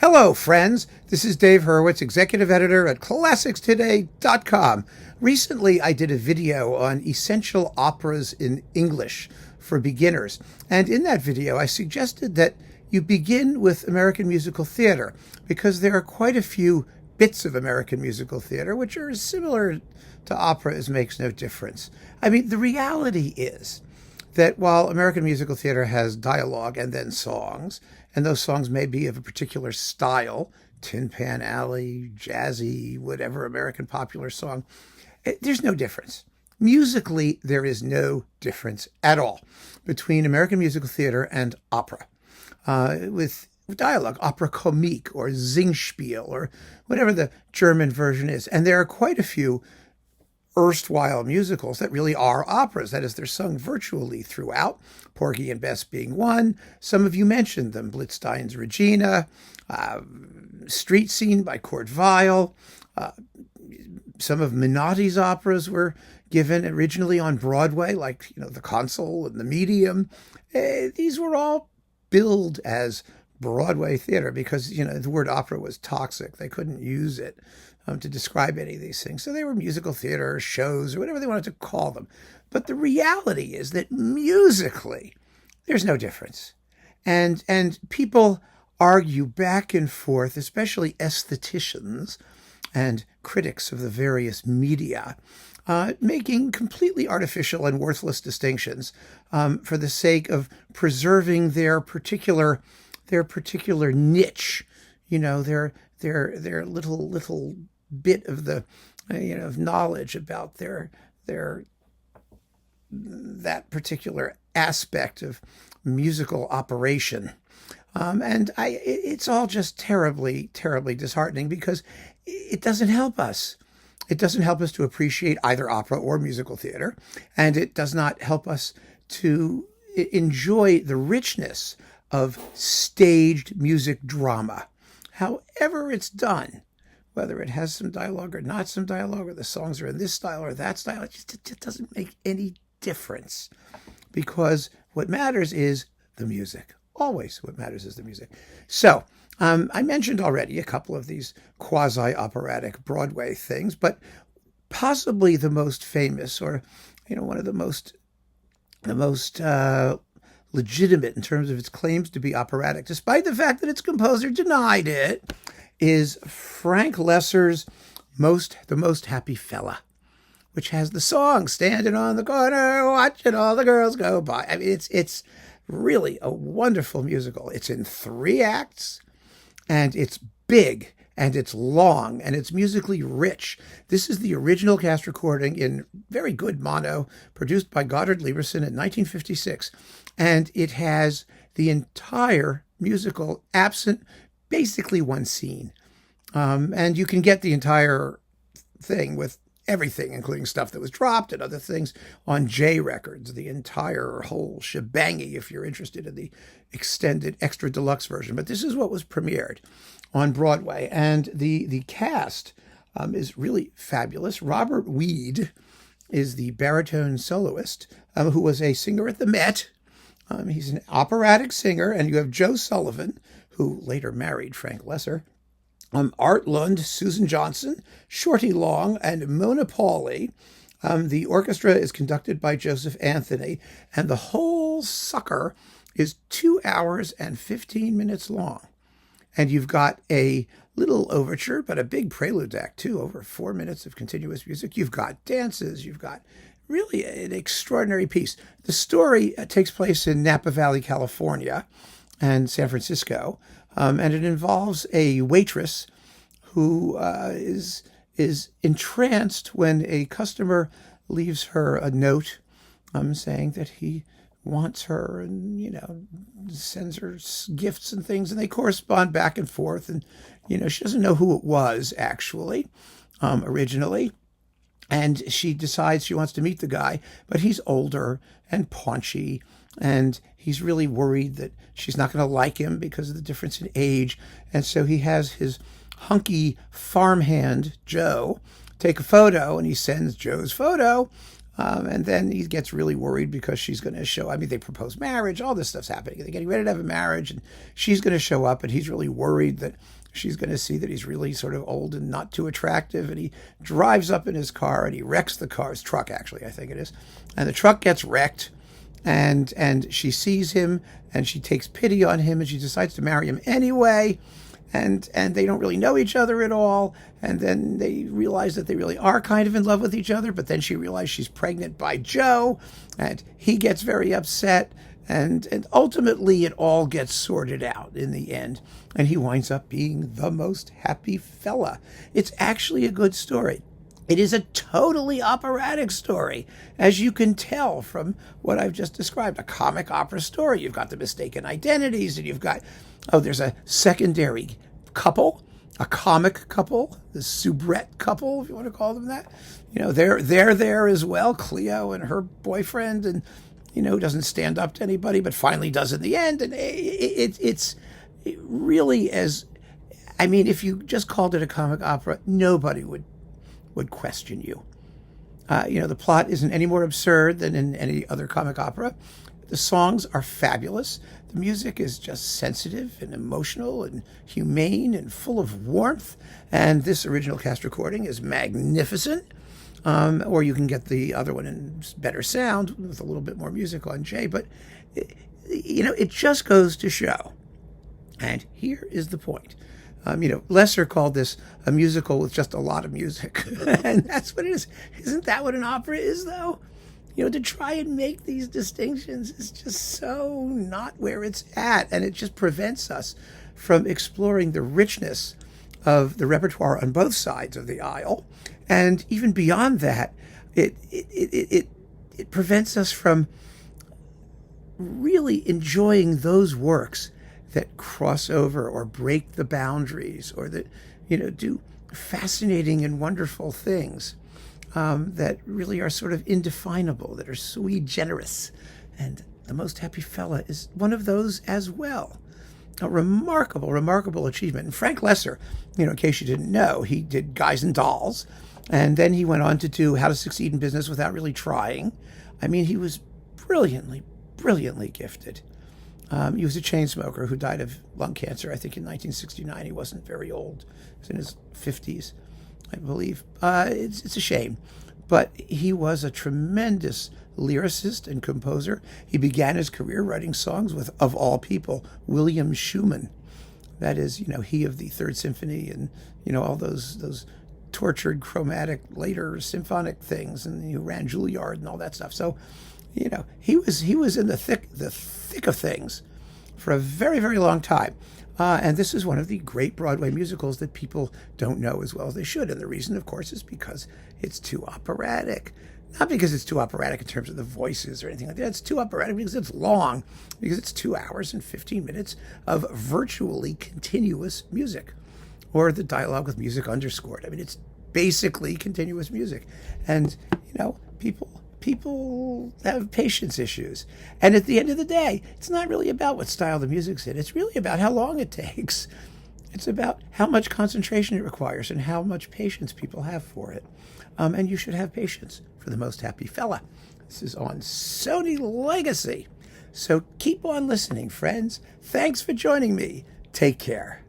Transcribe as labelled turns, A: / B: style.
A: Hello, friends. This is Dave Hurwitz, executive editor at ClassicsToday.com. Recently, I did a video on essential operas in English for beginners. And in that video, I suggested that you begin with American musical theater because there are quite a few bits of American musical theater which are as similar to opera as makes no difference. I mean, the reality is that while American musical theater has dialogue and then songs, and those songs may be of a particular style, Tin Pan Alley, jazzy, whatever American popular song, there's no difference. Musically, there is no difference at all between American musical theater and opera. With dialogue, opera comique or Singspiel or whatever the German version is. And there are quite a few erstwhile musicals that really are operas. That is, they're sung virtually throughout, Porgy and Bess being one. Some of you mentioned them, Blitzstein's Regina, Street Scene by Kurt Weill. Some of Minotti's operas were given originally on Broadway, like, The Consul and The Medium. These were all billed as Broadway theater because, the word opera was toxic. They couldn't use it to describe any of these things. So they were musical theater shows or whatever they wanted to call them. But the reality is that musically, there's no difference. And people argue back and forth, especially aestheticians and critics of the various media, making completely artificial and worthless distinctions for the sake of preserving their particular niche, their little bit of the of knowledge about that particular aspect of musical operation. It's all just terribly, terribly disheartening because it doesn't help us. It doesn't help us to appreciate either opera or musical theater, and it does not help us to enjoy the richness of staged music drama, however it's done, whether it has some dialogue or not some dialogue, or the songs are in this style or that style. It just doesn't make any difference because what matters is the music. Always what matters is the music. So I mentioned already a couple of these quasi-operatic Broadway things, but possibly the most famous or, one of the most legitimate in terms of its claims to be operatic, despite the fact that its composer denied it, is Frank Loesser's The Most Happy Fella, which has the song Standing on the Corner, Watching All the Girls Go By. I mean, it's really a wonderful musical. It's in 3 acts, and it's big, and it's long, and it's musically rich. This is the original cast recording in very good mono, produced by Goddard Lieberson in 1956. And it has the entire musical absent basically one scene. And you can get the entire thing with everything, including stuff that was dropped and other things, on J Records, the entire whole shebangy, if you're interested in the extended extra deluxe version. But this is what was premiered on Broadway. And the cast is really fabulous. Robert Weed is the baritone soloist, who was a singer at the Met. He's an operatic singer. And you have Joe Sullivan, who later married Frank Loesser, Art Lund, Susan Johnson, Shorty Long, and Mona Pauley. The orchestra is conducted by Joseph Anthony, and the whole sucker is 2 hours and 15 minutes long. And you've got a little overture, but a big prelude act, too, over 4 minutes of continuous music. You've got dances. You've got really an extraordinary piece. The story takes place in Napa Valley, California, and San Francisco, and it involves a waitress who is entranced when a customer leaves her a note saying that he wants her and, sends her gifts and things, and they correspond back and forth. And, she doesn't know who it was, actually, originally. And she decides she wants to meet the guy, but he's older and paunchy, and he's really worried that she's not going to like him because of the difference in age. And so he has his hunky farmhand, Joe, take a photo, and he sends Joe's photo And then he gets really worried because she's going to show. I mean, they propose marriage, all this stuff's happening. They're getting ready to have a marriage, and she's going to show up, and he's really worried that she's going to see that he's really sort of old and not too attractive. And he drives up in his car, and he wrecks the car. His truck, actually, I think it is. And the truck gets wrecked, and she sees him, and she takes pity on him, and she decides to marry him anyway. And they don't really know each other at all. And then they realize that they really are kind of in love with each other. But then she realizes she's pregnant by Joe, and he gets very upset. And ultimately, it all gets sorted out in the end. And he winds up being the most happy fella. It's actually a good story. It is a totally operatic story, as you can tell from what I've just described, a comic opera story. You've got the mistaken identities, and you've got, there's a secondary couple, a comic couple, the soubrette couple, if you want to call them that. They're there as well, Cleo and her boyfriend, and, who doesn't stand up to anybody, but finally does in the end. And it's really if you just called it a comic opera, nobody would question you. The plot isn't any more absurd than in any other comic opera. The songs are fabulous. The music is just sensitive and emotional and humane and full of warmth. And this original cast recording is magnificent. Or you can get the other one in better sound with a little bit more music on Jay. But, it just goes to show. And here is the point. Loesser called this a musical with just a lot of music. And that's what it is. Isn't that what an opera is, though? To try and make these distinctions is just so not where it's at. And it just prevents us from exploring the richness of the repertoire on both sides of the aisle. And even beyond that, it prevents us from really enjoying those works that cross over or break the boundaries, or that, do fascinating and wonderful things that really are sort of indefinable, that are sui generis. And The Most Happy Fella is one of those as well. A remarkable, remarkable achievement. And Frank Loesser, in case you didn't know, he did Guys and Dolls, and then he went on to do How to Succeed in Business Without Really Trying. I mean, he was brilliantly, brilliantly gifted. He was a chain smoker who died of lung cancer, I think, in 1969. He wasn't very old. He was in his 50s, I believe. It's a shame. But he was a tremendous lyricist and composer. He began his career writing songs with, of all people, William Schumann. That is, he of the Third Symphony and, all those tortured, chromatic, later symphonic things, and who ran Juilliard and all that stuff. So, he was in the thick of things for a very, very long time. And this is one of the great Broadway musicals that people don't know as well as they should. And the reason, of course, is because it's too operatic. Not because it's too operatic in terms of the voices or anything like that. It's too operatic because it's long, because it's 2 hours and 15 minutes of virtually continuous music, or the dialogue with music underscored. I mean, it's basically continuous music. And, people have patience issues. And at the end of the day, it's not really about what style the music's in. It's really about how long it takes. It's about how much concentration it requires and how much patience people have for it. And you should have patience for The Most Happy Fella. This is on Sony Legacy. So keep on listening, friends. Thanks for joining me. Take care.